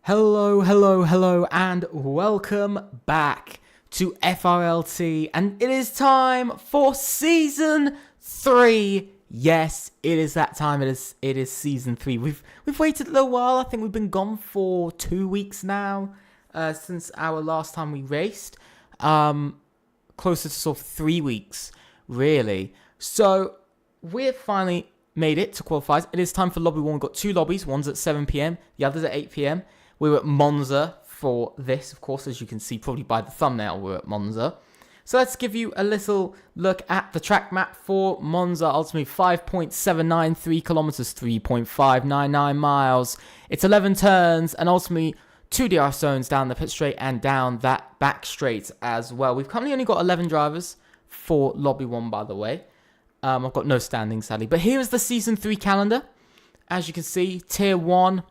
Hello, and welcome back to FRLT, and it is time for Season 3. Yes, it is that time, it is Season 3. We've waited a little while. I think we've been gone for 2 weeks now, since our last time we raced. Closer to sort of 3 weeks, really. So, we've finally made it to qualifiers. It is time for Lobby 1. We've got 2 lobbies. One's at 7 p.m, the other's at 8 p.m. We were at Monza for this, of course, as you can see probably by the thumbnail, we're at Monza. So let's give you a little look at the track map for Monza. Ultimately 5.793 kilometers, 3.599 miles. It's 11 turns and ultimately 2 DRS zones down the pit straight and down that back straight as well. We've currently only got 11 drivers for Lobby 1, by the way. I've got no standings, sadly. But here is the Season 3 calendar. As you can see, Tier 1...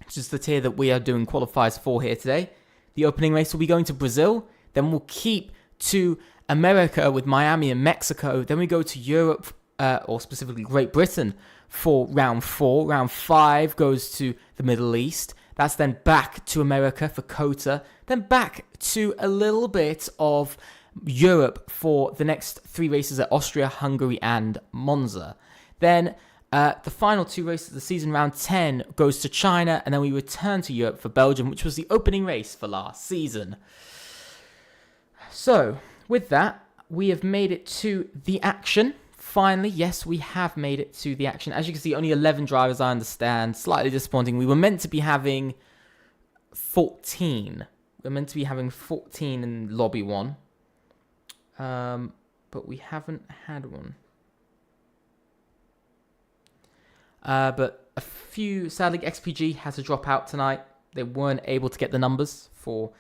which is the tier that we are doing qualifiers for here today. The opening race will be going to Brazil. Then we'll keep to America with Miami and Mexico. Then we go to Europe, or specifically Great Britain, for round 4. Round 5 goes to the Middle East. That's then back to America for COTA. Then back to a little bit of Europe for the next 3 races at Austria, Hungary, and Monza. Then... the final 2 races of the season, round 10, goes to China, and then we return to Europe for Belgium, which was the opening race for last season. So, with that, we have made it to the action. Finally, yes, we have made it to the action. As you can see, only 11 drivers, I understand. Slightly disappointing. We were meant to be having 14. We were meant to be having 14 in Lobby 1. But we haven't had one. But a few, sadly, XPG had to drop out tonight. They weren't able to get the numbers for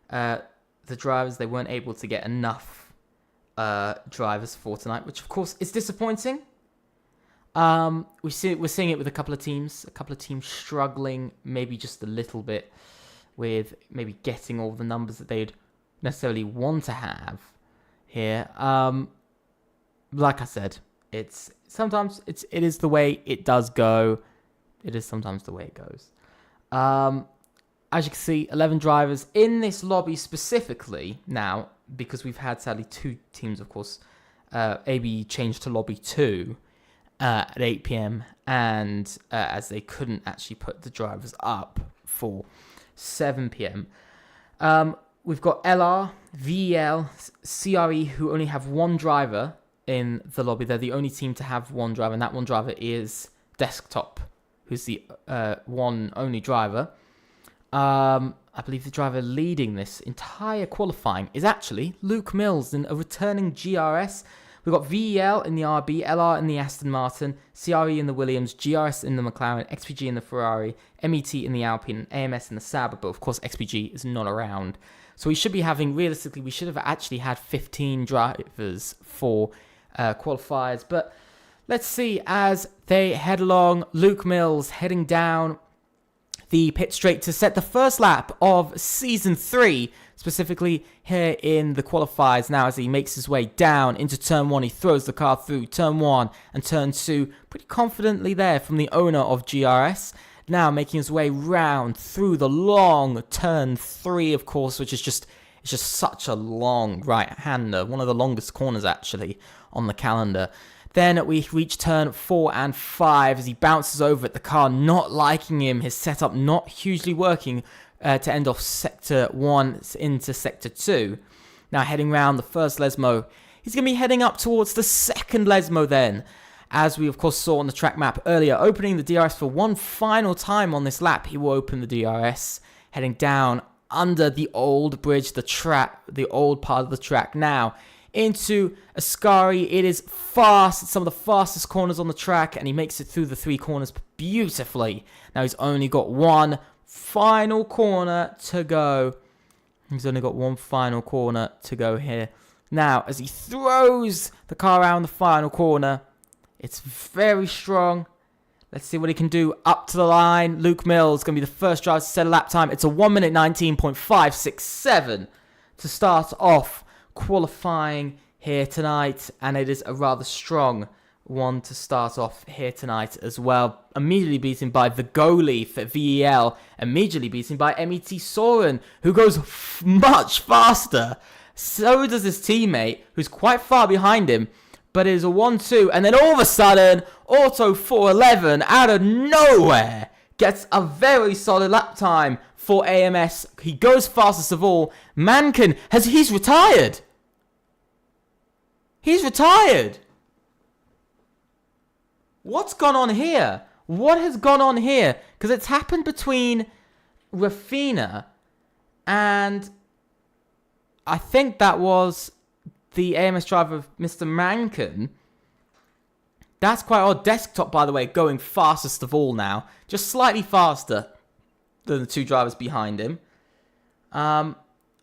the drivers. They weren't able to get enough drivers for tonight, which of course is disappointing. We're seeing it with a couple of teams struggling maybe just a little bit with maybe getting all the numbers that they'd necessarily want to have here. Like I said, sometimes it is the way it does go. It is sometimes the way it goes. As you can see, 11 drivers in this lobby specifically now, because we've had sadly 2 teams, of course. AB changed to lobby 2 at 8 p.m. and as they couldn't actually put the drivers up for 7 p.m. We've got LR, VEL, CRE, who only have 1 driver in the lobby. They're the only team to have 1 driver, and that 1 driver is Desktop, who's the one only driver. I believe the driver leading this entire qualifying is actually Luke Mills, and a returning GRS. We've got VEL in the RB, LR in the Aston Martin, CRE in the Williams, GRS in the McLaren, XPG in the Ferrari, MET in the Alpine, and AMS in the Sauber, but of course XPG is not around. So we should be having, realistically, we should have actually had 15 drivers for qualifiers, but let's see as they head along. Luke Mills heading down the pit straight to set the first lap of Season 3, specifically here in the qualifiers. Now as he makes his way down into Turn 1, he throws the car through Turn 1 and Turn 2 pretty confidently there from the owner of GRS. Now making his way round through the long Turn 3, of course, which is just such a long right-hander, one of the longest corners actually on the calendar. Then we reach Turn 4 and 5 as he bounces over at the car, not liking him, his setup not hugely working to end off Sector 1 into Sector 2. Now heading round the first Lesmo, he's going to be heading up towards the second Lesmo then, as we of course saw on the track map earlier, opening the DRS for one final time on this lap. He will open the DRS, heading down under the old bridge, the old part of the track now, into Ascari. It is fast. It's some of the fastest corners on the track, and he makes it through the 3 corners beautifully. Now he's only got 1 final corner to go. He's only got 1 final corner to go here. Now, as he throws the car around the final corner, it's very strong. Let's see what he can do up to the line. Luke Mills is going to be the first driver to set a lap time. It's a 1 minute 19.567 to start off qualifying here tonight, and it is a rather strong one to start off here tonight as well. Immediately beaten by the goalie for VEL. Immediately beaten by MET Soren, who goes much faster. So does his teammate, who's quite far behind him. But it is a 1-2. And then all of a sudden, Auto 411 out of nowhere gets a very solid lap time for AMS. He goes fastest of all. Mankin, he's retired. He's retired. What's gone on here? What has gone on here? Because it's happened between Rafina and I think that was the AMS driver, Mr. Mankin. That's quite odd. Desktop, by the way, going fastest of all now. Just slightly faster than the two drivers behind him. I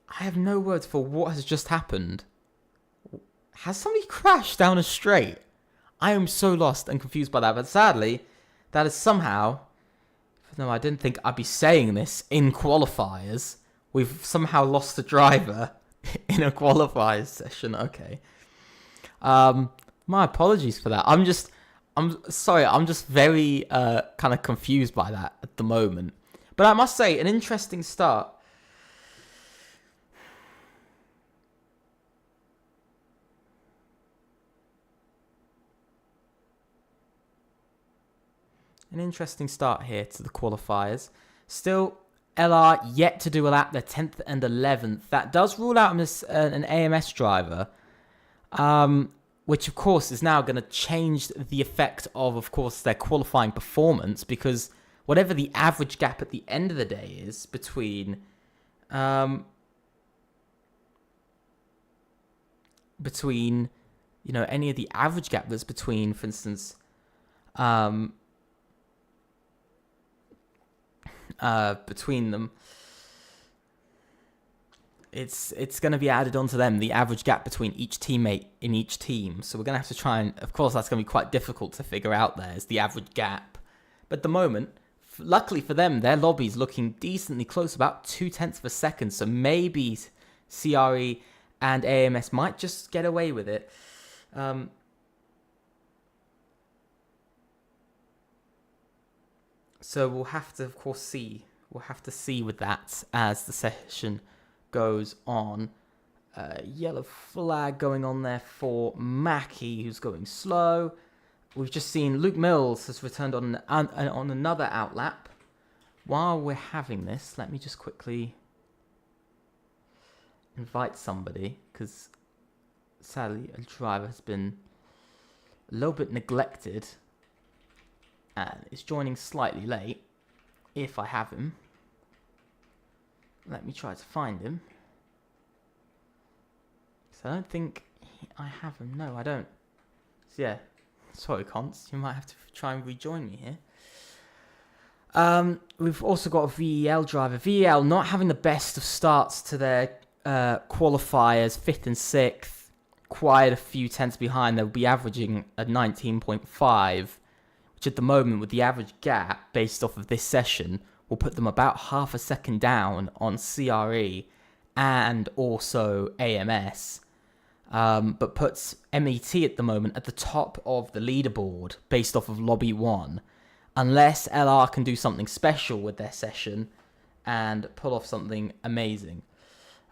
have no words for what has just happened. Has somebody crashed down a straight? I am so lost and confused by that. But sadly, that is somehow... No, I didn't think I'd be saying this in qualifiers. We've somehow lost a driver in a qualifiers session. Okay. My apologies for that. I'm sorry. I'm just very kind of confused by that at the moment. But I must say, an interesting start. An interesting start here to the qualifiers. Still, LR yet to do a lap. They're 10th and 11th. That does rule out an AMS driver. Which, of course, is now going to change the effect of course, their qualifying performance. Because whatever the average gap at the end of the day is between... any of the average gap that's between, for instance... between them, it's going to be added onto them, the average gap between each teammate in each team. So we're going to have to try and, of course, that's going to be quite difficult to figure out there, is the average gap. But at the moment, luckily for them, their lobby's looking decently close, about 0.2 of a second. So maybe CRE and AMS might just get away with it. So we'll have to, of course, see. We'll have to see with that as the session goes on. Yellow flag going on there for Mackie, who's going slow. We've just seen Luke Mills has returned on another outlap. While we're having this, let me just quickly invite somebody, because sadly a driver has been a little bit neglected. And is joining slightly late. If I have him. Let me try to find him. So I don't think I have him. No, I don't. So yeah. Sorry, Const. You might have to try and rejoin me here. We've also got a VEL driver. VEL not having the best of starts to their qualifiers. 5th and 6th. Quite a few tenths behind. They'll be averaging a 19.5. Which at the moment, with the average gap based off of this session, will put them about half a second down on CRE and also AMS. But puts MET at the moment at the top of the leaderboard based off of Lobby 1. Unless LR can do something special with their session and pull off something amazing.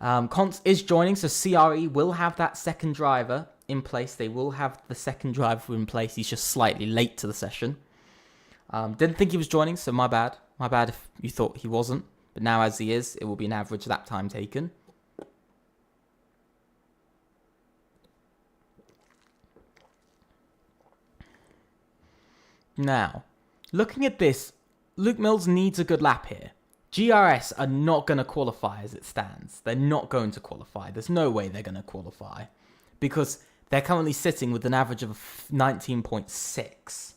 Const is joining, so CRE will have that second driver in place. They will have the second driver in place. He's just slightly late to the session. Didn't think he was joining, so my bad. My bad if you thought he wasn't. But now as he is, it will be an average lap time taken. Now, looking at this, Luke Mills needs a good lap here. GRS are not going to qualify as it stands. They're not going to qualify. There's no way they're going to qualify. Because they're currently sitting with an average of 19.6.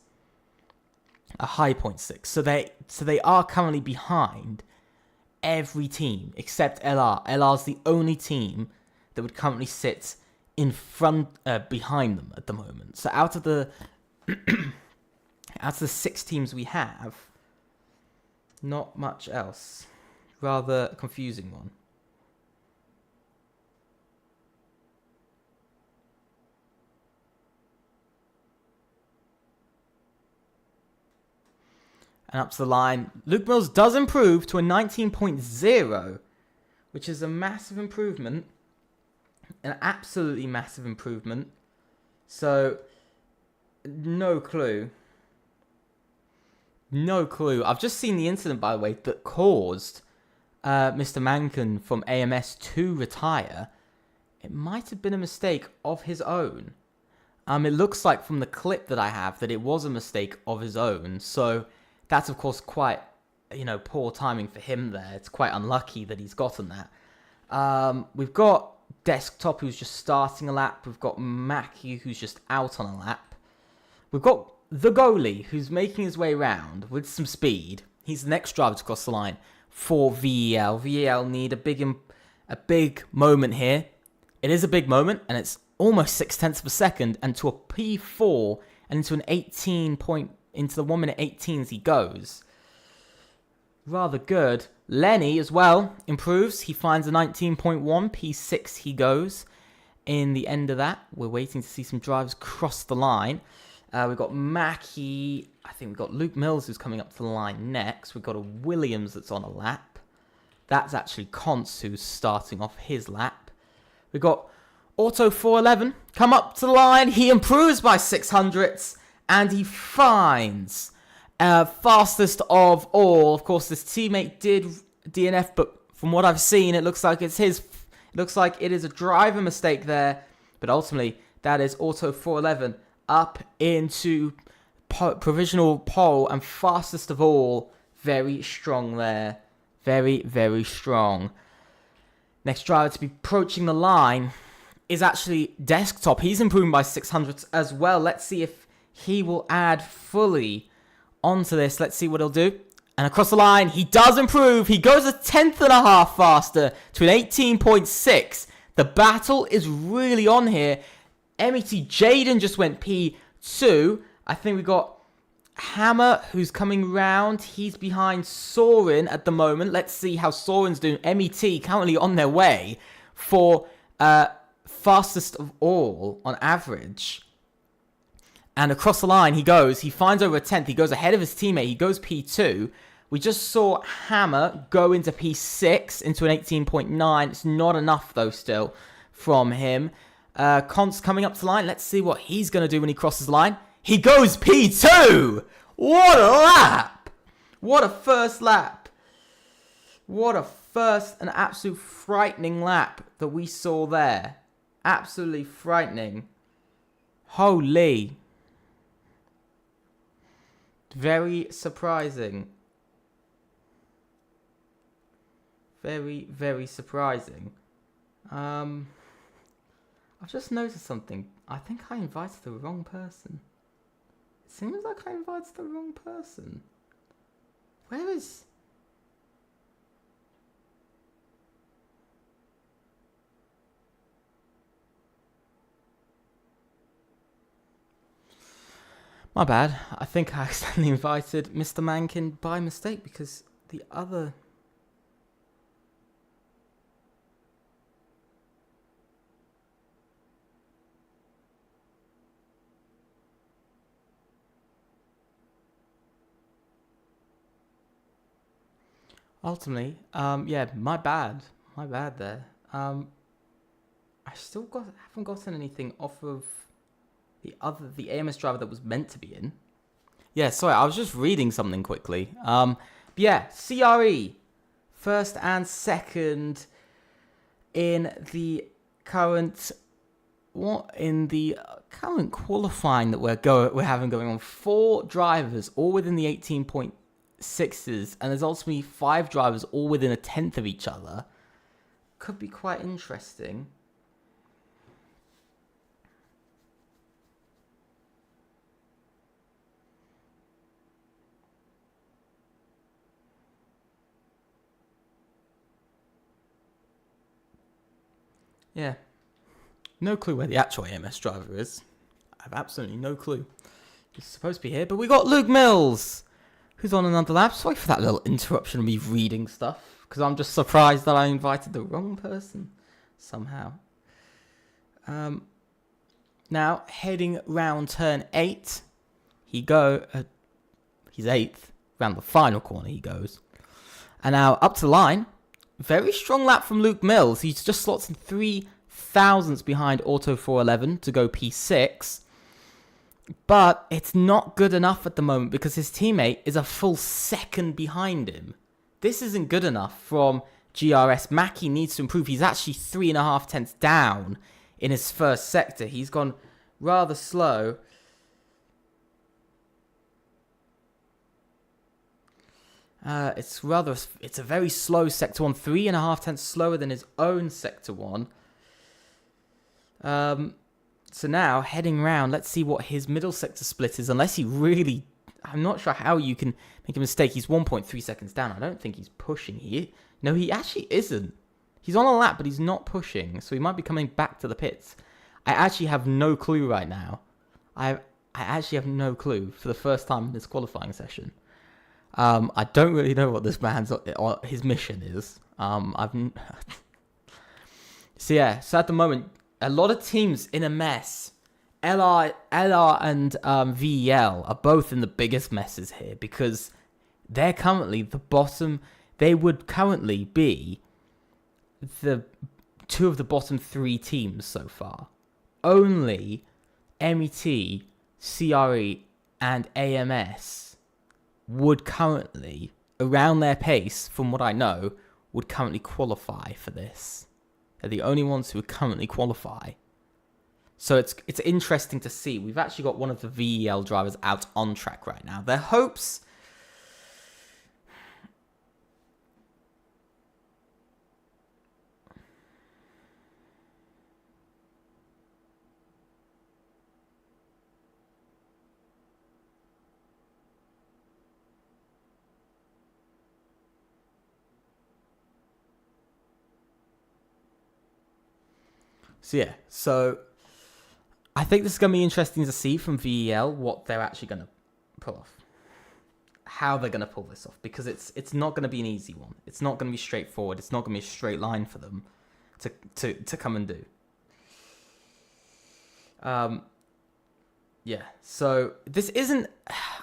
A high 0.6. So they are currently behind every team except LR. LR's the only team that would currently sit in front, behind them at the moment. So out of the 6 teams we have, not much else. Rather a confusing one. And up to the line. Luke Mills does improve to a 19.0, which is a massive improvement. An absolutely massive improvement. So, no clue. No clue. I've just seen the incident, by the way, that caused Mr. Mankin from AMS to retire. It might have been a mistake of his own. It looks like from the clip that I have that it was a mistake of his own. So that's, of course, quite, poor timing for him there. It's quite unlucky that he's gotten that. We've got Desktop, who's just starting a lap. We've got Mackie, who's just out on a lap. We've got the goalie, who's making his way around with some speed. He's the next driver to cross the line for VEL. VEL need a big moment here. It is a big moment, and it's almost 0.6 of a second, and to a P4, and into an into the 1 minute 18s he goes. Rather good. Lenny as well improves. He finds a 19.1, P6 he goes. In the end of that, we're waiting to see some drivers cross the line. We've got Mackie. I think we've got Luke Mills who's coming up to the line next. We've got a Williams that's on a lap. That's actually Conce who's starting off his lap. We've got Auto 411 come up to the line. He improves by 600ths and he finds fastest of all. Of course, this teammate did DNF, but from what I've seen, it looks like it's his. It looks like it is a driver mistake there, but ultimately that is Auto 411 up into provisional pole and fastest of all. Very strong there. Very, very strong. Next driver to be approaching the line is actually Desktop. He's improving by 600 as well. Let's see if he will add fully onto this. Let's see what he'll do. And across the line, he does improve. He goes a 1/10.5 faster to an 18.6. The battle is really on here. MET Jaden just went P2. I think we got Hammer, who's coming round. He's behind Soren at the moment. Let's see how Soren's doing. MET currently on their way for fastest of all on average. And across the line he goes. He finds over a 10th. He goes ahead of his teammate. He goes P2. We just saw Hammer go into P6, into an 18.9. It's not enough, though, still, from him. Conce coming up to the line. Let's see what he's going to do when he crosses the line. He goes P2! What a lap! What a first lap. What a an absolute frightening lap that we saw there. Absolutely frightening. Holy. Very surprising. Very, very surprising. I've just noticed something. I think I invited the wrong person. It seems like I invited the wrong person. Where is... My bad. I think I accidentally invited Mr. Mankin by mistake because the other... Ultimately, yeah, my bad there. I still haven't gotten anything off of the AMS driver that was meant to be in. Yeah, sorry, I was just reading something quickly. But yeah, CRE, first and second in the current qualifying that we're having going on. 4 drivers, all within the 18.6s, and there's ultimately 5 drivers, all within a 10th of each other. Could be quite interesting. Yeah. No clue where the actual AMS driver is. I have absolutely no clue. He's supposed to be here, but we got Luke Mills, who's on another lap. Sorry for that little interruption of me reading stuff, because I'm just surprised that I invited the wrong person somehow. Now, heading round turn 8. He's 8th. around the final corner he goes. And now up to the line. Very strong lap from Luke Mills. He just slots in 3 thousandths behind Auto 411 to go P6. But it's not good enough at the moment because his teammate is a full second behind him. This isn't good enough from GRS. Mackie needs to improve. He's actually 3.5 tenths down in his first sector. He's gone rather slow. It's a very slow sector 1, 3.5 tenths slower than his own sector 1. So now heading round, let's see what his middle sector split is. Unless he really, I'm not sure how you can make a mistake. He's 1.3 seconds down. I don't think he's pushing. No, he actually isn't. He's on a lap, but he's not pushing. So he might be coming back to the pits. I actually have no clue right now. I actually have no clue for the first time in this qualifying session. I don't really know what this man's his mission is. So at the moment, a lot of teams in a mess. LR and VEL are both in the biggest messes here because they're currently the bottom. They would currently be the 2 of the bottom 3 teams so far. Only MET, CRE, and AMS would currently, around their pace, from what I know, would currently qualify for this. They're the only ones who would currently qualify. So it's interesting to see. We've actually got one of the VEL drivers out on track right now. Their hopes... So I think this is going to be interesting to see from VEL what they're actually going to pull off. How they're going to pull this off. Because it's not going to be an easy one. It's not going to be straightforward. It's not going to be a straight line for them to come and do. So this isn't...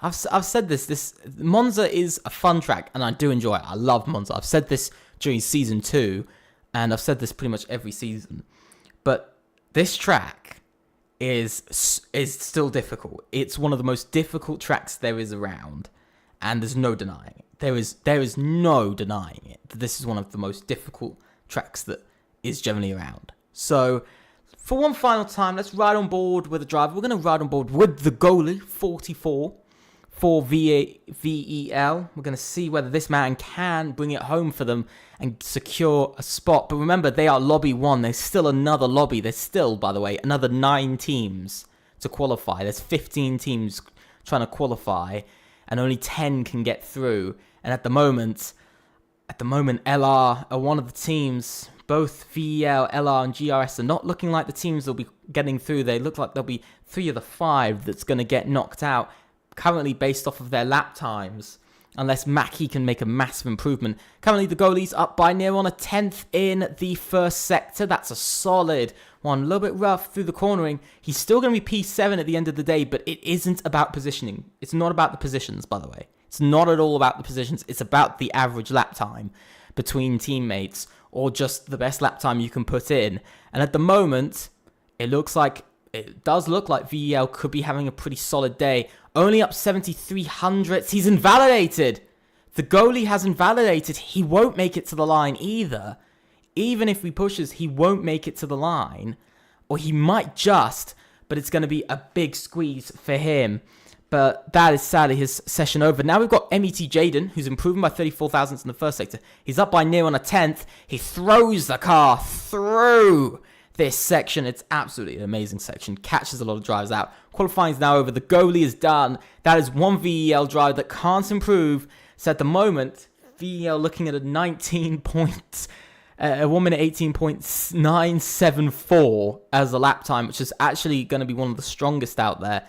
I've said this. Monza is a fun track, and I do enjoy it. I love Monza. I've said this during Season 2, and I've said this pretty much every season. But this track is still difficult. It's one of the most difficult tracks there is around, and there's no denying it. There is no denying it. This is one of the most difficult tracks that is generally around. So, for one final time, let's ride on board with the driver. We're going to ride on board with the goalie, 44, for VEL. We're going to see whether this man can bring it home for them and secure a spot. But remember, they are lobby 1. There's still another lobby. There's still, by the way, another 9 teams to qualify. There's 15 teams trying to qualify, and only 10 can get through. And at the moment, LR are one of the teams. Both VEL, LR, and GRS are not looking like the teams that'll be getting through. They look like there'll be 3 of the 5 that's going to get knocked out, currently based off of their lap times, unless Mackie can make a massive improvement. Currently, the goalie's up by near on a 10th in the first sector. That's a solid one. A little bit rough through the cornering. He's still going to be P7 at the end of the day, but it isn't about positioning. It's not about the positions, by the way. It's not at all about the positions. It's about the average lap time between teammates, or just the best lap time you can put in. And at the moment, it does look like VEL could be having a pretty solid day. Only up 73 hundredths. He's invalidated. The goalie has invalidated. He won't make it to the line either. Even if he pushes, he won't make it to the line. Or he might just, but it's going to be a big squeeze for him. But that is sadly his session over. Now we've got MET Jaden, who's improving by 34 thousandths in the first sector. He's up by near on a 10th. He throws the car through this section. It's absolutely an amazing section. Catches a lot of drivers out. Qualifying is now over. The goalie is done. That is one VEL driver that can't improve. So at the moment, VEL looking at a 1 minute 18.974 as a lap time, which is actually going to be one of the strongest out there.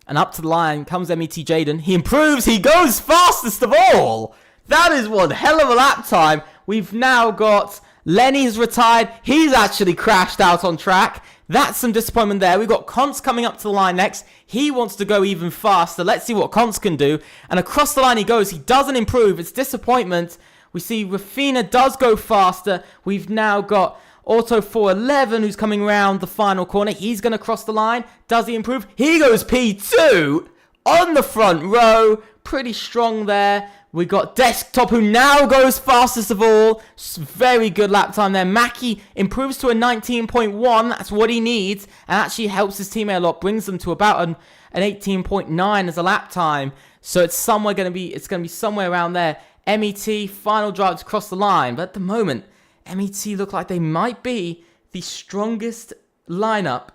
And up to the line comes MET Jaden. He improves. He goes fastest of all. That is one hell of a lap time. We've now got Lenny's retired. He's actually crashed out on track. That's some disappointment there. We've got Konz coming up to the line next. He wants to go even faster. Let's see what Konz can do. And across the line he goes. He doesn't improve. It's disappointment. We see Rafina does go faster. We've now got Auto 411 who's coming around the final corner. He's going to cross the line. Does he improve? He goes P2 on the front row. Pretty strong there. We got Desktop who now goes fastest of all. Very good lap time there. Mackie improves to a 19.1. That's what he needs. And actually helps his teammate a lot. Brings them to about an 18.9 as a lap time. So it's somewhere going to be somewhere around there. MET, final drive to cross the line. But at the moment, MET look like they might be the strongest lineup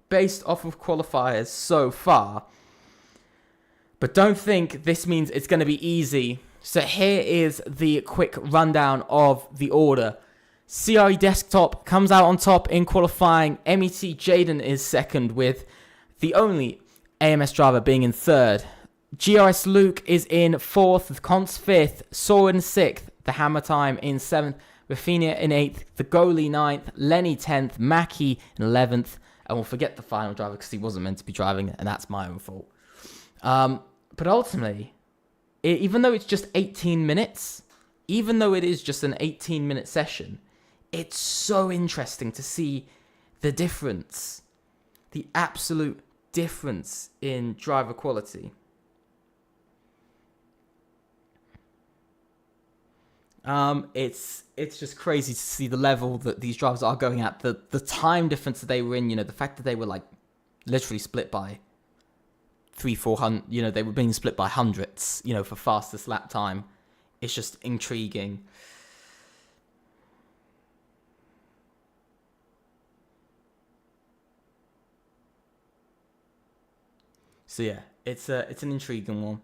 based off of qualifiers so far. But don't think this means it's going to be easy. So here is the quick rundown of the order. CRE Desktop comes out on top in qualifying. MET Jaden is second with the only AMS driver being in third. GRS Luke is in fourth, with Konz fifth, Soren sixth, the Hammer Time in seventh, Rafinha in eighth, the goalie ninth, Lenny 10th, Mackie in 11th, and we'll forget the final driver because he wasn't meant to be driving, and that's my own fault. But ultimately, even though it's just 18 minutes, even though it is just an 18-minute session, it's so interesting to see the difference, the absolute difference in driver quality. It's just crazy to see the level that these drivers are going at, the time difference that they were in, the fact that they were like literally split by 300-400, they were being split by hundreds, for fastest lap time. It's just intriguing. So yeah, it's an intriguing one.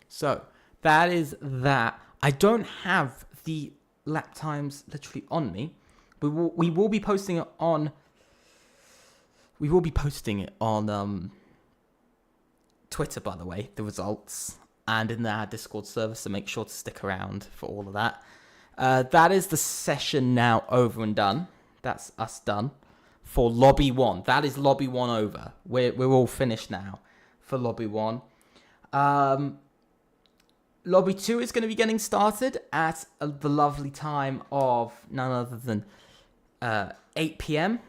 So, that is that. I don't have the lap times literally on me. We will be posting it on Twitter, by the way, the results, and in our Discord server, so make sure to stick around for all of that. That is the session now over and done. That's us done for Lobby 1. That is Lobby 1 over. We're all finished now for Lobby 1. Lobby 2 is going to be getting started at the lovely time of none other than 8 p.m.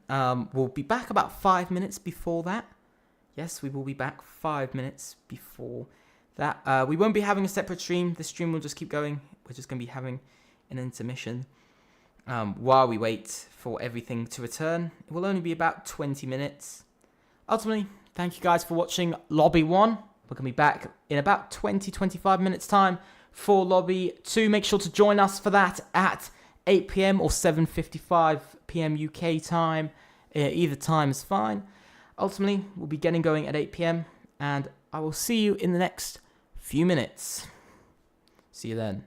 We'll be back about 5 minutes before that. Yes, we will be back 5 minutes before that. We won't be having a separate stream. The stream will just keep going. We're just going to be having an intermission while we wait for everything to return. It will only be about 20 minutes. Ultimately, thank you guys for watching Lobby 1. We're going to be back in about 20-25 minutes time for Lobby 2. Make sure to join us for that at 8 p.m. or 7:55 p.m. UK time. Either time is fine. Ultimately, we'll be getting going at 8 p.m. and I will see you in the next few minutes. See you then.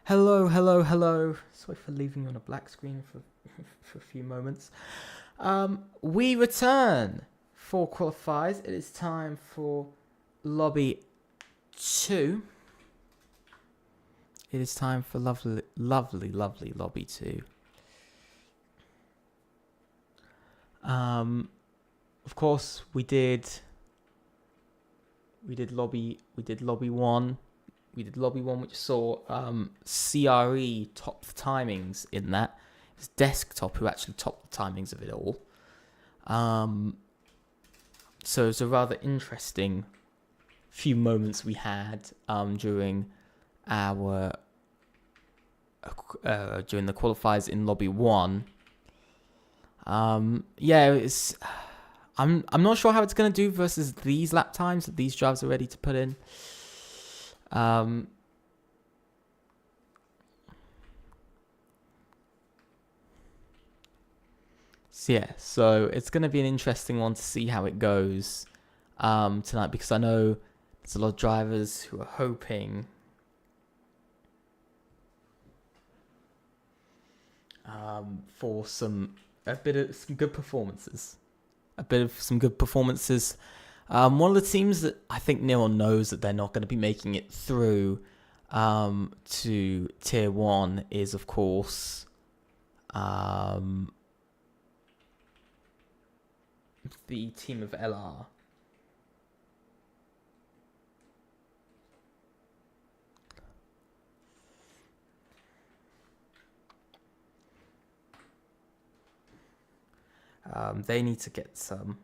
Hello, hello, hello. Sorry for leaving you on a black screen for for a few moments. We return for qualifiers. It is time for lobby 2. It is time for lovely, lovely, lovely lobby 2. Of course, we did lobby 1. We did lobby 1, which saw CRE top the timings in that. It was Desktop who actually topped the timings of it all. So it's a rather interesting few moments we had during our during the qualifiers in lobby 1. Yeah, it's. I'm not sure how it's gonna do versus these lap times that these drivers are ready to put in. So it's gonna be an interesting one to see how it goes tonight, because I know there's a lot of drivers who are hoping for some good performances. One of the teams that I think Neil knows that they're not going to be making it through to Tier 1 is, of course, the team of LR. They need to get some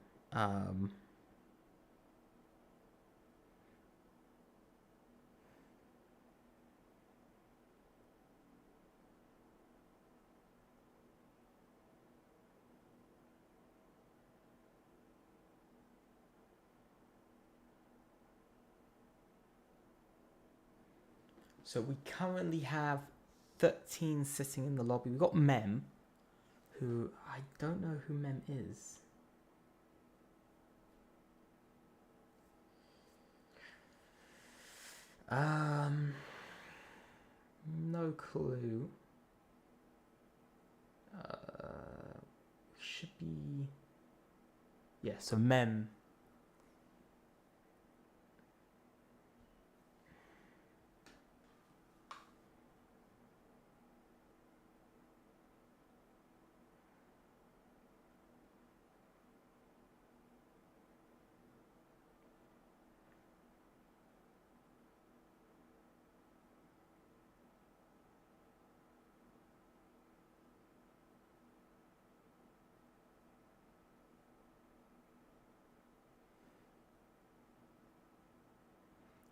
so we currently have 13 sitting in the lobby. We've got Mem, who I don't know who Mem is. No clue. Should be. Yeah, so Mem.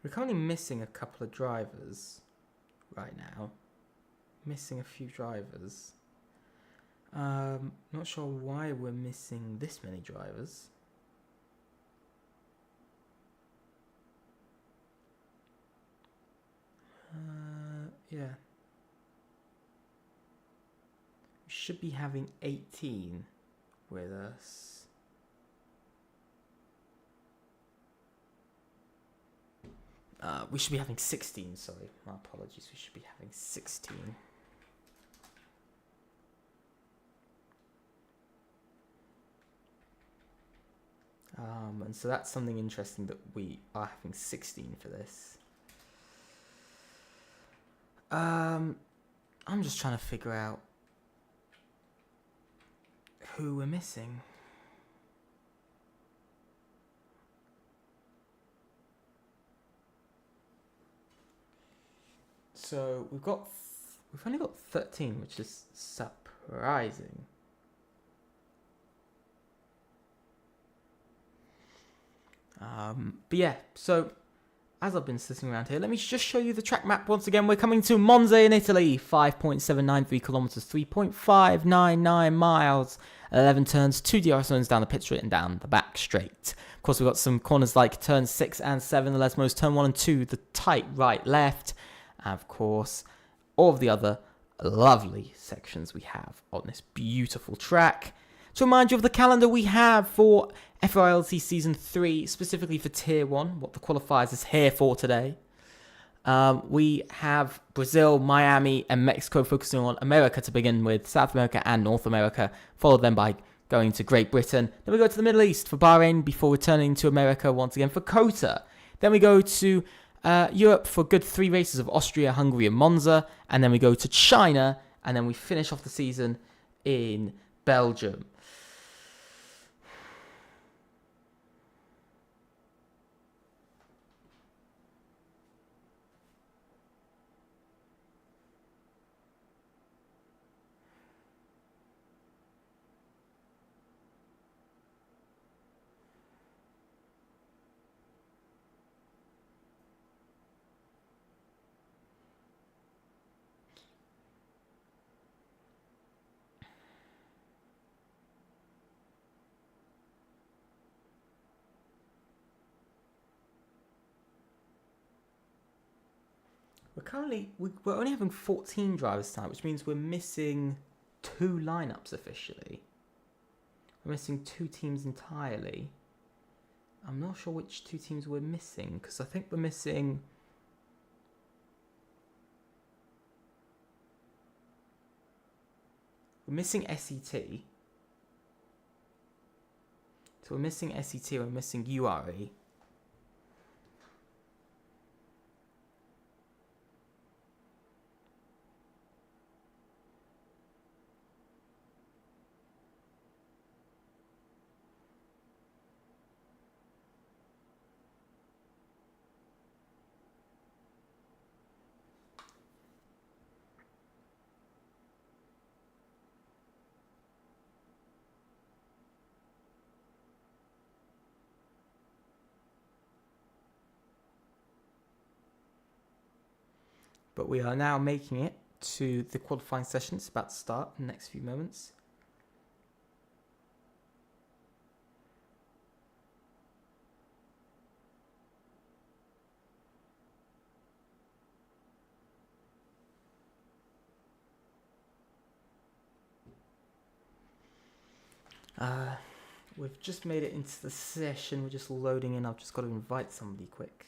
We're currently missing a couple of drivers right now. Missing a few drivers. Not sure why we're missing this many drivers. Yeah. We should be having 18 with us. We should be having 16, sorry. My apologies. We should be having 16. And so that's something interesting that we are having 16 for this. I'm just trying to figure out who we're missing. So we've only got 13, which is surprising. But yeah, so as I've been sitting around here, let me just show you the track map once again. We're coming to Monza in Italy, 5.793 kilometers, 3.599 miles, 11 turns, 2 DRS zones down the pit straight and down the back straight. Of course, we've got some corners like turn 6 and 7, the Lesmos, turn 1 and 2, the tight right, left. And of course, all of the other lovely sections we have on this beautiful track. To remind you of the calendar we have for FRLT Season 3, specifically for Tier 1, what the qualifiers is here for today. We have Brazil, Miami, and Mexico focusing on America to begin with, South America and North America, followed then by going to Great Britain. Then we go to the Middle East for Bahrain before returning to America once again for COTA. Then we go to Europe for good 3 races of Austria, Hungary, and Monza. And then we go to China, and then we finish off the season in Belgium. We're only having 14 drivers tonight, which means we're missing 2 lineups officially. We're missing 2 teams entirely. I'm not sure which 2 teams we're missing, because I think we're missing... We're missing SET. So we're missing SET, we're missing URE. But we are now making it to the qualifying session. It's about to start in the next few moments. We've just made it into the session. We're just loading in. I've just got to invite somebody quick.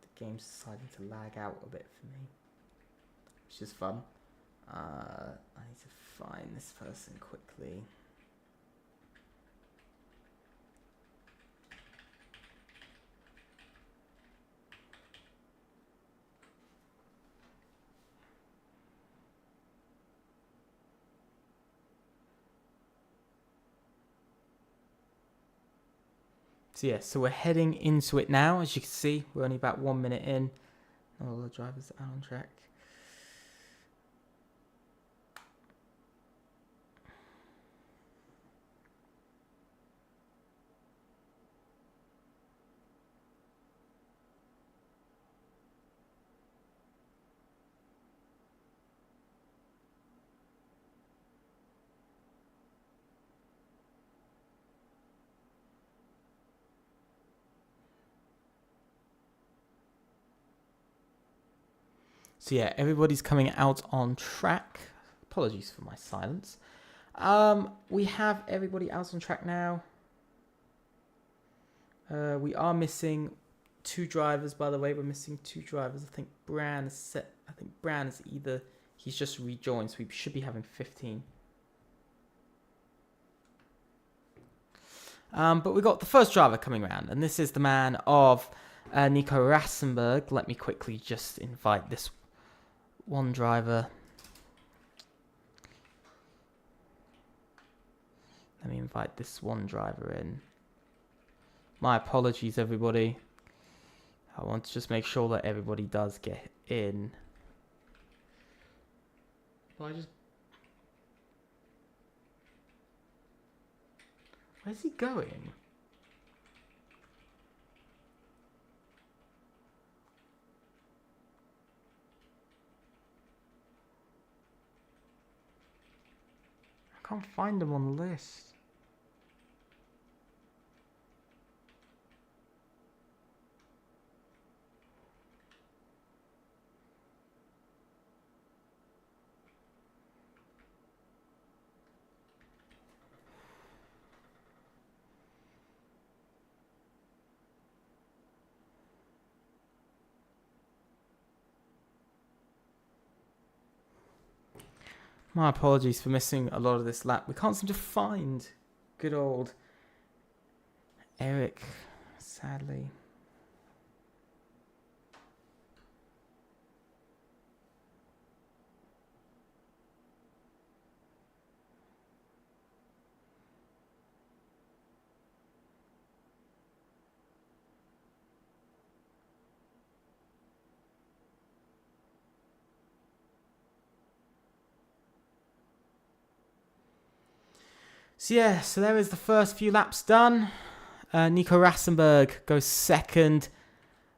The game's deciding to lag out a bit for me, which is fun. I need to find this person quickly. So yeah, so we're heading into it now. As you can see, we're only about 1 minute in. All the drivers are on track. So yeah, everybody's coming out on track. Apologies for my silence. We have everybody out on track now. We are missing 2 drivers, by the way. We're missing 2 drivers. I think Bran is set. I think Bran is either... He's just rejoined, so we should be having 15. But we got the first driver coming around, and this is the man of Nico Rassenberg. Let me quickly just invite this one driver. Let me invite this one driver in. My apologies, everybody. I want to just make sure that everybody does get in. Where's he going? I can't find him on the list. My apologies for missing a lot of this lap. We can't seem to find good old Eric, sadly. So yeah, so there is the first few laps done. Nico Rassenberg goes second.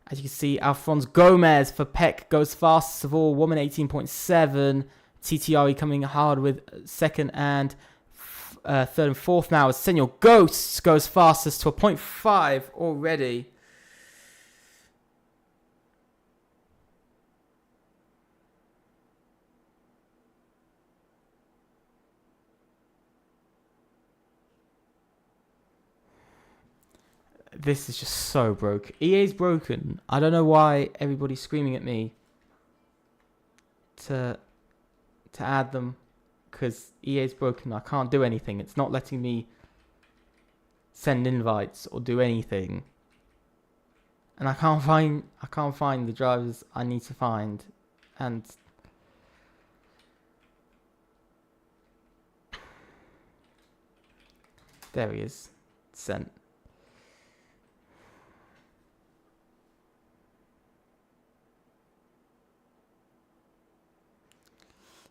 As you can see, Alphonse Gomez for Peck goes fastest of all, 1:18.7. TTRE coming hard with second and third and fourth now. As Senor Ghosts goes fastest to a 0.5 already. This is just so broke. EA's broken. I don't know why everybody's screaming at me to add them, because EA's broken. I can't do anything. It's not letting me send invites or do anything. And I can't find the drivers I need to find. And there he is. Sent.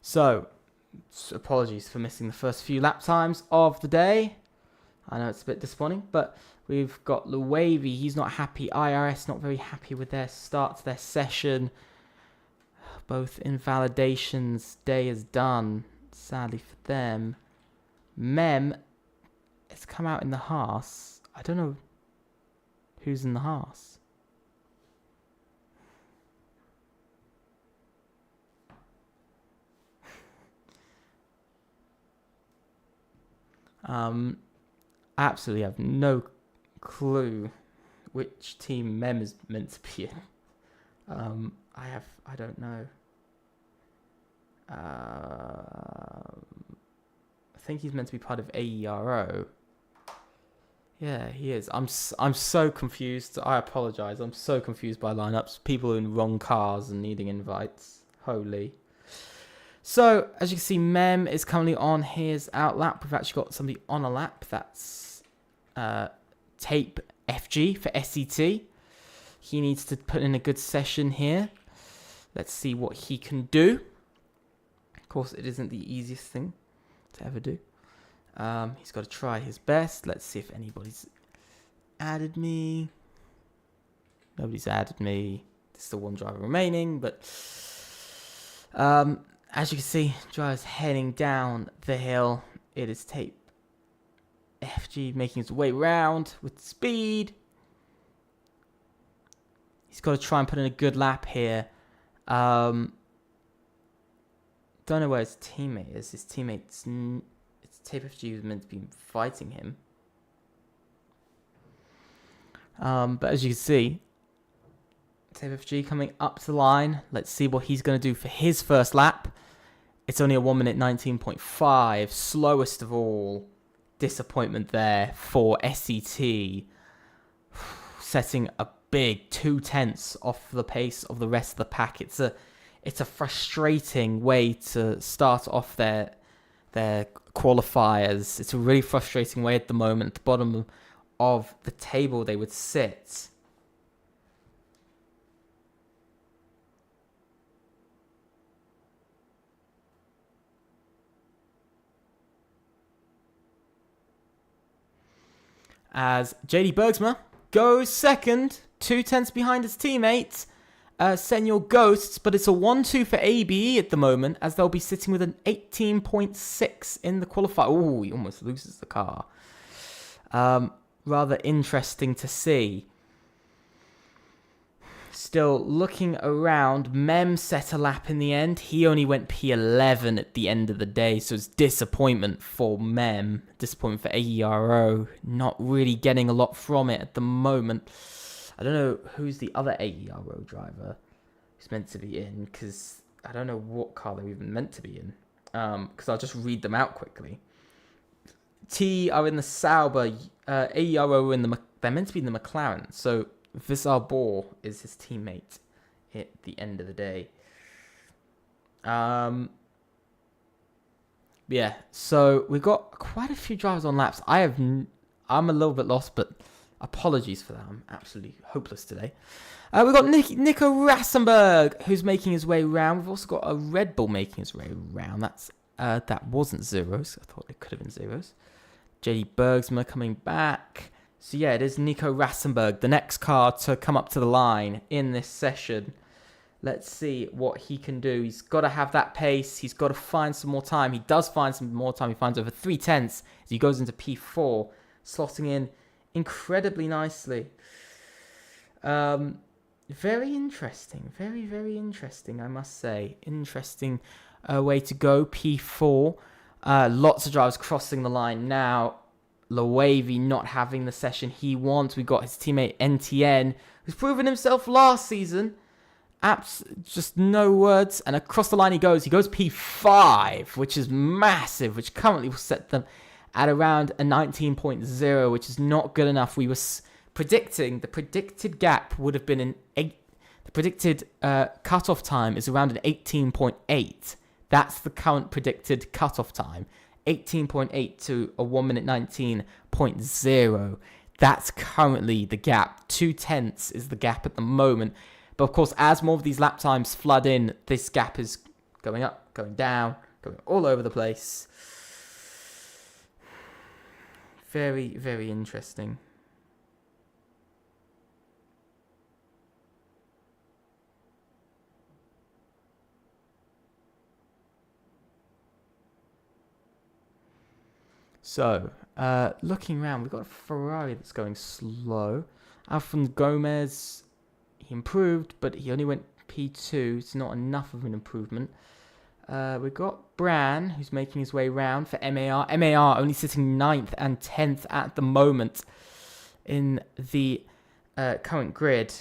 So, apologies for missing the first few lap times of the day. I know it's a bit disappointing, but we've got Luavy. He's not happy. IRS not very happy with their start to their session. Both invalidations. Day is done, sadly for them. Mem has come out in the Haas. I don't know who's in the Haas. I absolutely have no clue which team Mem is meant to be in. I don't know. I think he's meant to be part of AERO. Yeah, he is. I'm so confused. I apologize. I'm so confused by lineups. People in wrong cars and needing invites. Holy. So, as you can see, Mem is currently on his out lap. We've actually got somebody on a lap. That's Tape FG for SET. He needs to put in a good session here. Let's see what he can do. Of course, it isn't the easiest thing to ever do. He's got to try his best. Let's see if anybody's added me. Nobody's added me. There's still one driver remaining, but as you can see, driver's heading down the hill. It is Tape FG making his way round with speed. He's got to try and put in a good lap here. Don't know where his teammate is. His teammate's... It's Tape FG who's meant to be fighting him. But as you can see, Tape FG coming up to the line. Let's see what he's going to do for his first lap. It's only a 1:19.5. Slowest of all. Disappointment there for SET. Setting a big 0.2 off the pace of the rest of the pack. It's a frustrating way to start off their qualifiers. It's a really frustrating way at the moment. At the bottom of the table they would sit. As JD Bergsma goes second, 0.2 behind his teammate, Senor Ghosts, but it's a 1-2 for ABE at the moment, as they'll be sitting with an 18.6 in the qualifier. Oh, he almost loses the car. Rather interesting to see. Still looking around, Mem set a lap in the end. He only went P11 at the end of the day, so it's disappointment for Mem. Disappointment for AERO. Not really getting a lot from it at the moment. I don't know who's the other AERO driver who's meant to be in, because I don't know what car they're even meant to be in. because I'll just read them out quickly. T are in the Sauber, AERO are in the... They're meant to be in the McLaren, so Visar Bor is his teammate at the end of the day. Yeah, so we've got quite a few drivers on laps. I'm a little bit lost, but apologies for that. I'm absolutely hopeless today. We've got Nico Rassenberg, who's making his way around. We've also got a Red Bull making his way around. That wasn't zeros. I thought it could have been zeros. JD Bergsma coming back. So yeah, it is Nico Rassenberg, the next car to come up to the line in this session. Let's see what he can do. He's got to have that pace. He's got to find some more time. He does find some more time. He finds over 3/10 as he goes into P4, slotting in incredibly nicely. Very interesting. Very, very interesting, I must say. Interesting way to go, P4. Lots of drivers crossing the line now. Loewe not having the session he wants. We got his teammate NTN, who's proven himself last season. Just no words. And across the line he goes. He goes P5, which is massive, which currently will set them at around a 19.0, which is not good enough. We were predicting the predicted gap would have been an 8. The predicted cutoff time is around an 18.8. That's the current predicted cutoff time. 18.8 to a 1 minute 19.0. That's currently the gap. 2/10 is the gap at the moment. But of course, as more of these lap times flood in, this gap is going up, going down, going all over the place. Very, very interesting. So, looking around, we've got a Ferrari that's going slow. Alfon Gomez, he improved, but he only went P2. It's not enough of an improvement. We've got Bran, who's making his way round for MAR. MAR only sitting 9th and 10th at the moment in the current grid.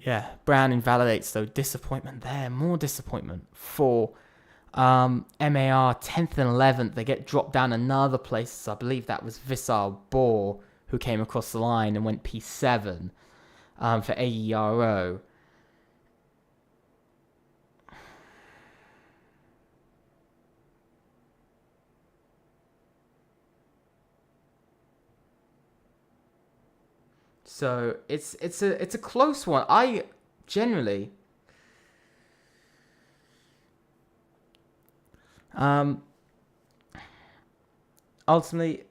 Yeah, Brown invalidates, though. Disappointment there. More disappointment for MAR 10th and 11th. They get dropped down another place. I believe that was Visar Bor, who came across the line and went P7 for AERO. So it's a close one. I generally ultimately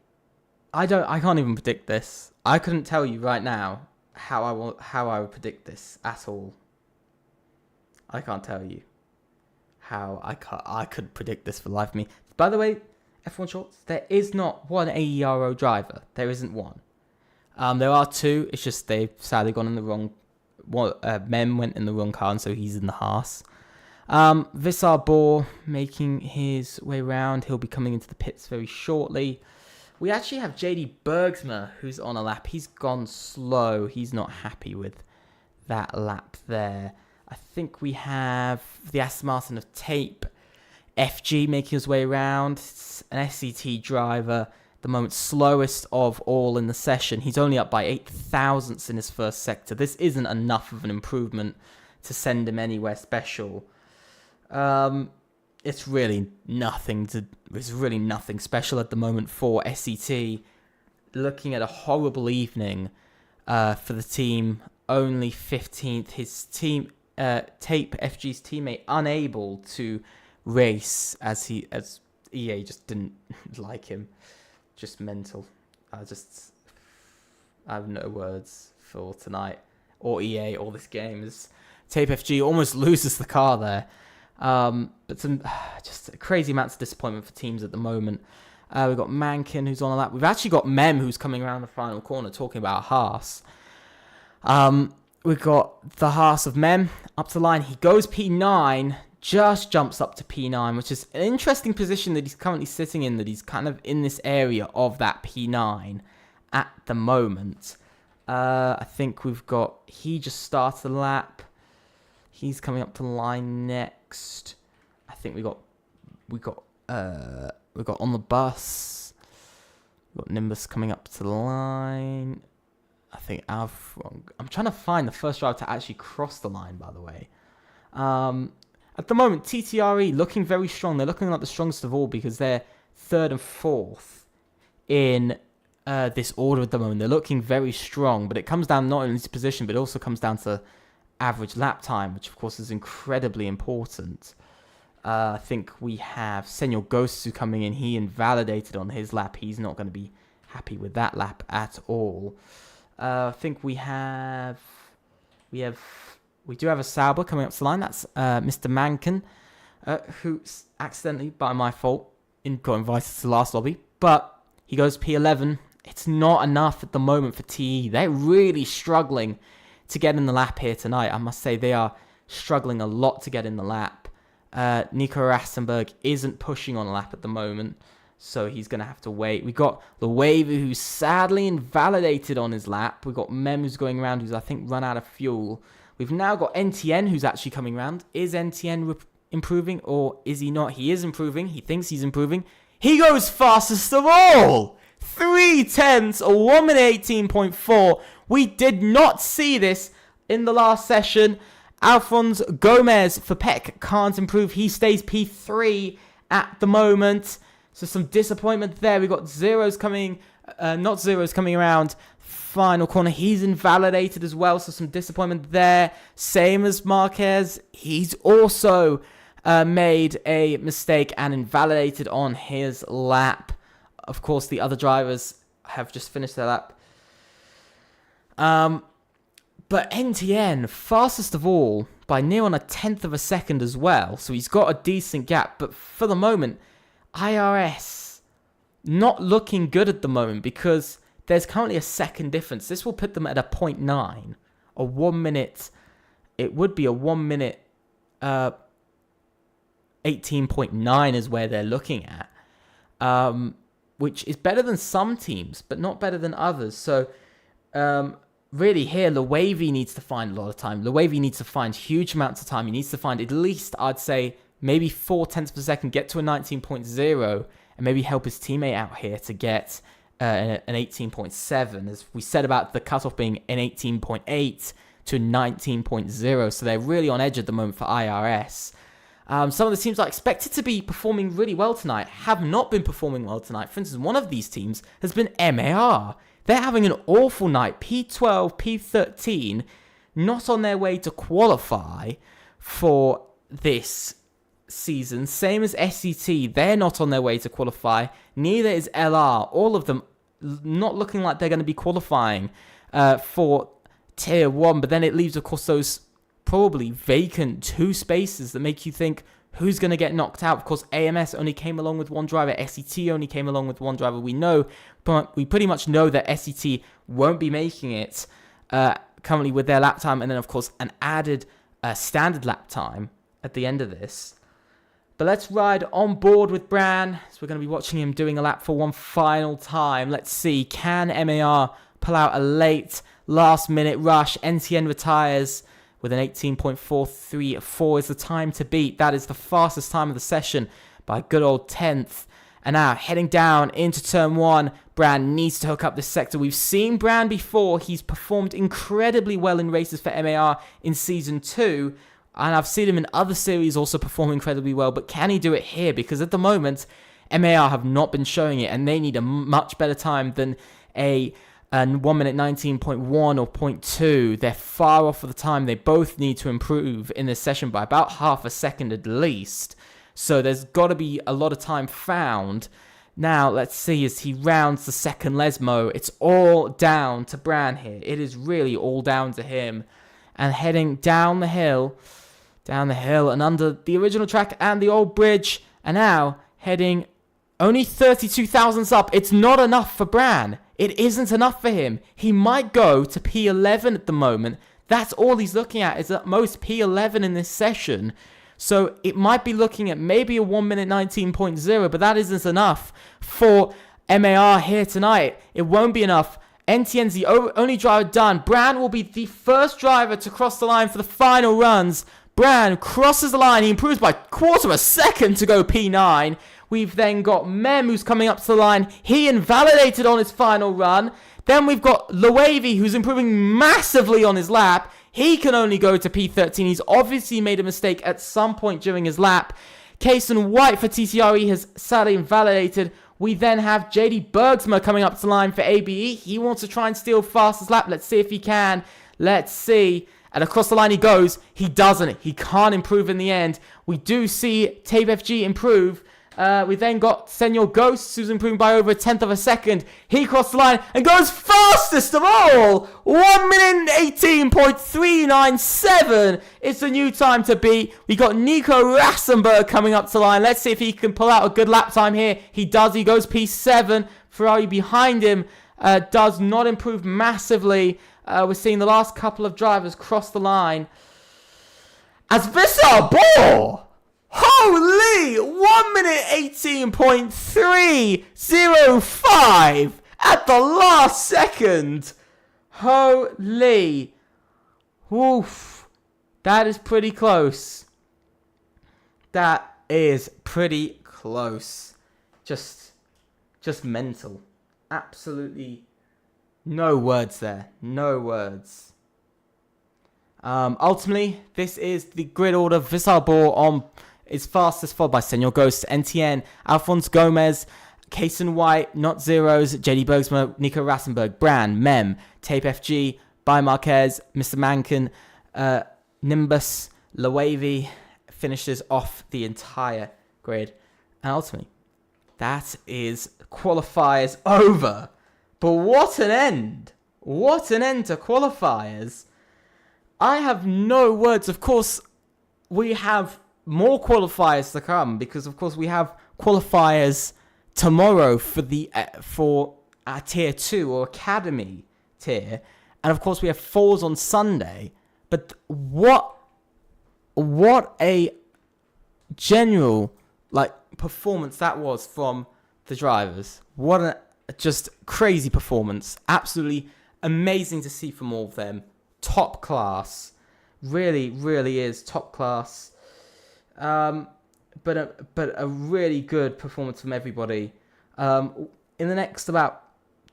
I can't even predict this. I couldn't tell you right now how I would predict this at all. I can't tell you how I could predict this for the life of me. By the way, F1 Shorts, there is not one AERO driver. There isn't one. There are two. It's just they've sadly gone in the wrong. Mem went in the wrong car, and so he's in the Haas. Visar Bor making his way around. He'll be coming into the pits very shortly. We actually have JD Bergsma, who's on a lap. He's gone slow. He's not happy with that lap there. I think we have the Aston Martin of Tape FG making his way around. It's an SCT driver. The moment slowest of all in the session. He's only up by 8 thousandths in his first sector. This isn't enough of an improvement to send him anywhere special. It's really nothing special at the moment for SCT. Looking at a horrible evening for the team. Only 15th. His team, Tape FG's teammate, unable to race as EA just didn't like him. Just mental. I have no words for tonight or EA or this game. As Tape FG almost loses the car there. But some just crazy amounts of disappointment for teams at the moment. We've got Mankin who's on a lap. We've actually got Mem who's coming around the final corner talking about Haas. We've got the Haas of Mem up to the line. He goes P9 just jumps up to P9, which is an interesting position that he's currently sitting in, that he's kind of in this area of that P9 at the moment. I think he just started the lap. He's coming up to the line next. I think we got on the bus. We've got Nimbus coming up to the line. I think I'm trying to find the first driver to actually cross the line, by the way. At the moment, TTRE looking very strong. They're looking like the strongest of all because they're 3rd and 4th in this order at the moment. They're looking very strong, but it comes down not only to position, but it also comes down to average lap time, which of course is incredibly important. I think we have Senor Ghostu coming in. He invalidated on his lap. He's not going to be happy with that lap at all. I think we do have a Sauber coming up to the line. That's Mr. Mankin, who accidentally, by my fault, got invited to the last lobby. But he goes P11. It's not enough at the moment for TE. They're really struggling to get in the lap here tonight. I must say they are struggling a lot to get in the lap. Nico Rastenberg isn't pushing on a lap at the moment, so he's going to have to wait. We got the Wavy, who's sadly invalidated on his lap. We've got Mem, who's going around, who's, I think, run out of fuel. We've now got NTN, who's actually coming around. Is NTN improving, or is he not? He is improving. He thinks he's improving. He goes fastest of all! 3/10, a 1 minute 18.4. We did not see this in the last session. Alphonse Gomez for Peck can't improve. He stays P3 at the moment. So some disappointment there. We got Zeros coming, not Zeros coming around. Final corner, he's invalidated as well. So some disappointment there. Same as Marquez. He's also made a mistake and invalidated on his lap. Of course, the other drivers have just finished their lap. But NTN, fastest of all, by near on a 10th of a second as well. So he's got a decent gap. But for the moment, IRS not looking good at the moment because there's currently a second difference. This will put them at a 0.9. A 1 minute. It would be a 1 minute 18.9 is where they're looking at. Which is better than some teams, but not better than others. So, really here, Luavy needs to find a lot of time. Luavy needs to find huge amounts of time. He needs to find at least, I'd say, maybe 4 tenths per second, get to a 19.0, and maybe help his teammate out here to get an 18.7. As we said about the cutoff being an 18.8 to 19.0. So they're really on edge at the moment for IRS. Some of the teams are expected to be performing really well tonight have not been performing well tonight. For instance, one of these teams has been MAR. They're having an awful night. P12, P13, not on their way to qualify for this season. Same as SCT, they're not on their way to qualify. Neither is LR. All of them not looking like they're going to be qualifying for Tier 1. But then it leaves, of course, those probably vacant 2 spaces that make you think who's going to get knocked out. Of course, AMS only came along with 1 driver. SET only came along with 1 driver. We pretty much know that SET won't be making it currently with their lap time. And then, of course, an added standard lap time at the end of this. But let's ride on board with Bran. So we're going to be watching him doing a lap for one final time. Let's see, can MAR pull out a late last-minute rush? NTN retires with an 18.434 is the time to beat. That is the fastest time of the session by good old 10th. And now heading down into turn 1, Bran needs to hook up this sector. We've seen Bran before. He's performed incredibly well in races for MAR in Season 2. And I've seen him in other series also perform incredibly well. But can he do it here? Because at the moment, MAR have not been showing it. And they need a much better time than a 1 minute 19.1 or 0.2. They're far off of the time. They both need to improve in this session by about half a second at least. So there's got to be a lot of time found. Now, let's see as he rounds the second Lesmo. It's all down to Bran here. It is really all down to him. And heading down the hill and under the original track and the old bridge. And now heading only 32 thousandths up. It's not enough for Bran. It isn't enough for him. He might go to P11 at the moment. That's all he's looking at is at most P11 in this session. So it might be looking at maybe a 1 minute 19.0, but that isn't enough for MAR here tonight. It won't be enough. NTN's the only driver done. Brand will be the first driver to cross the line for the final runs. Brand crosses the line. He improves by 1/4 of a second to go P9. We've then got Mem, who's coming up to the line. He invalidated on his final run. Then we've got Loavy, who's improving massively on his lap. He can only go to P13. He's obviously made a mistake at some point during his lap. Kason White for TCRE has sadly invalidated. We then have JD Bergsma coming up to the line for ABE. He wants to try and steal fastest lap. Let's see if he can. Let's see. And across the line he goes. He doesn't. He can't improve in the end. We do see Tape FG improve. We then got Senor Ghosts, who's improving by over 1/10 of a second. He crossed the line and goes fastest of all. 1 minute 18.397. It's the new time to beat. We got Nico Rassenberg coming up to the line. Let's see if he can pull out a good lap time here. He does. He goes P7. Ferrari behind him does not improve massively. We're seeing the last couple of drivers cross the line. As Vissar Ball! Holy! 1 minute 18.305 at the last second. Holy. Woof. That is pretty close. That is pretty close. Just mental. Absolutely no words there. No words. Ultimately, this is the grid order. Vissar Ball is fastest, followed by Senor Ghost, NTN, Alphonse Gomez, Kason White, Not Zeros, JD Bergsma, Nico Rassenberg, Brand, Mem, Tape FG, By Marquez, Mr. Mankin, Nimbus, Loavy finishes off the entire grid. And ultimately, that is qualifiers over. But what an end! What an end to qualifiers! I have no words. Of course, we have more qualifiers to come because, of course, we have qualifiers tomorrow for our tier 2 or academy tier, and of course we have 4s on Sunday. But what a general performance that was from the drivers. What a just crazy performance. Absolutely amazing to see from all of them. Top class. Really, really is top class. But a really good performance from everybody. In the next about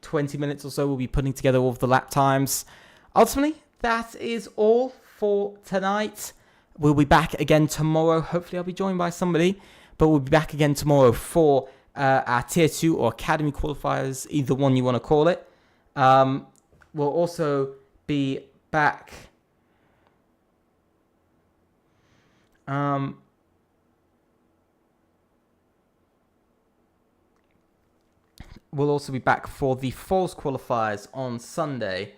20 minutes or so, we'll be putting together all of the lap times. Ultimately, that is all for tonight. We'll be back again tomorrow. Hopefully, I'll be joined by somebody. But we'll be back again tomorrow for our Tier 2 or Academy qualifiers, either one you want to call it. We'll also be back... We'll also be back for the Falls qualifiers on Sunday,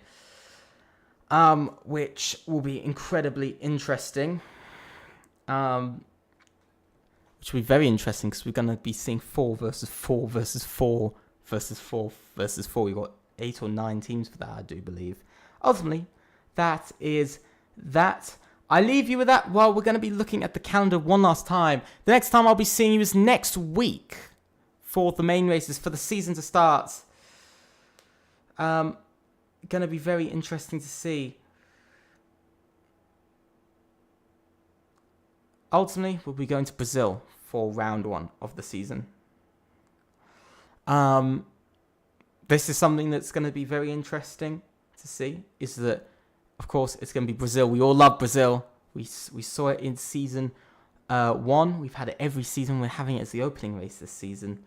which will be incredibly interesting. Which will be very interesting because we're going to be seeing 4 versus 4 versus 4 versus 4 versus 4. We've got 8 or 9 teams for that, I do believe. Ultimately, that is that. I leave you with that while we're going to be looking at the calendar one last time. The next time I'll be seeing you is next week for the main races, for the season to start. Going to be very interesting to see. Ultimately, we'll be going to Brazil for round 1 of the season. This is something that's going to be very interesting to see, is that, of course, it's going to be Brazil. We all love Brazil. We saw it in season 1. We've had it every season. We're having it as the opening race this season.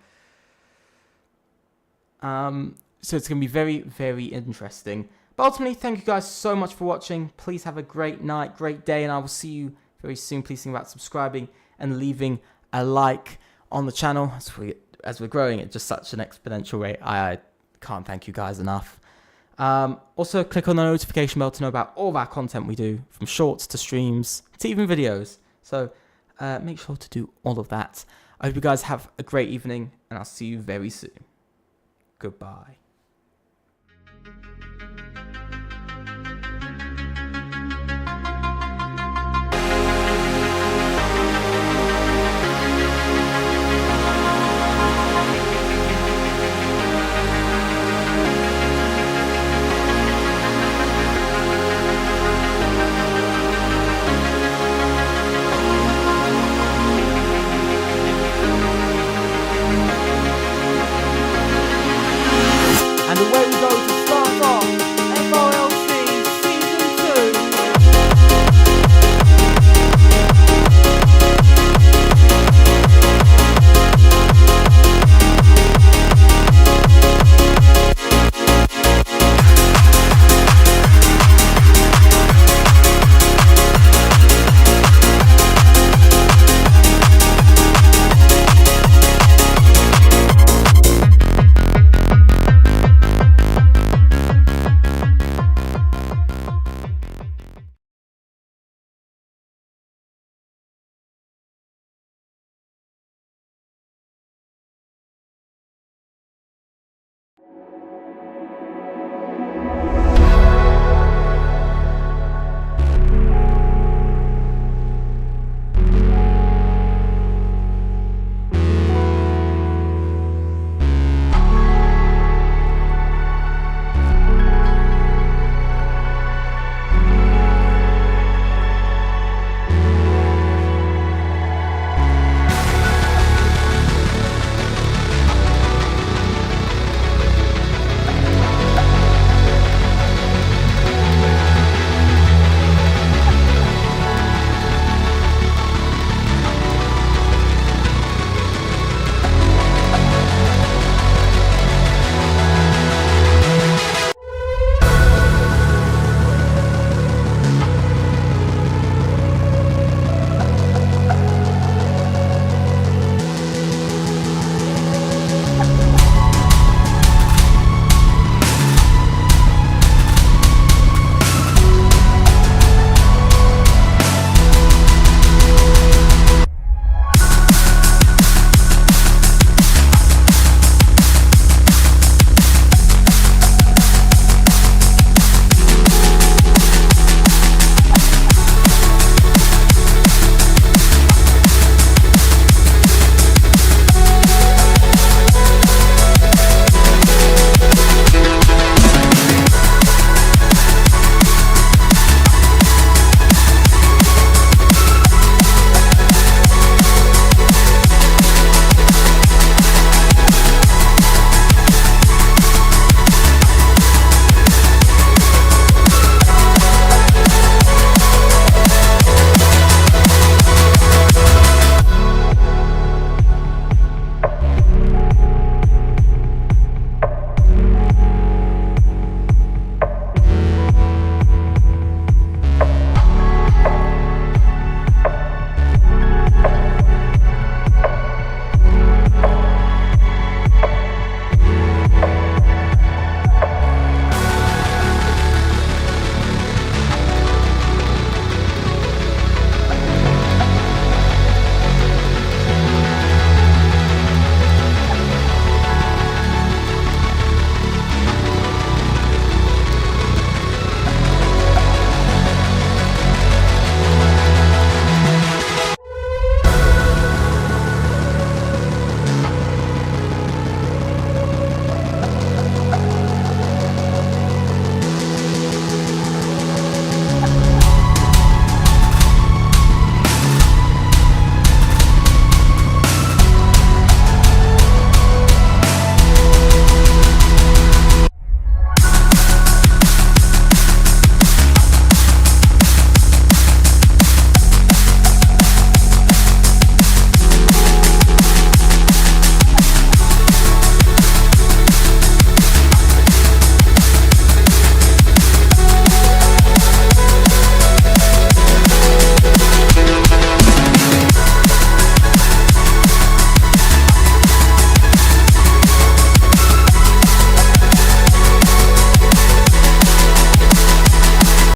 So it's going to be very, very interesting. But ultimately, thank you guys so much for watching. Please have a great night, great day, and I will see you very soon. Please think about subscribing and leaving a like on the channel as we're growing at just such an exponential rate. I can't thank you guys enough. Also, click on the notification bell to know about all of our content we do, from shorts to streams to even videos. So make sure to do all of that. I hope you guys have a great evening, and I'll see you very soon. Goodbye.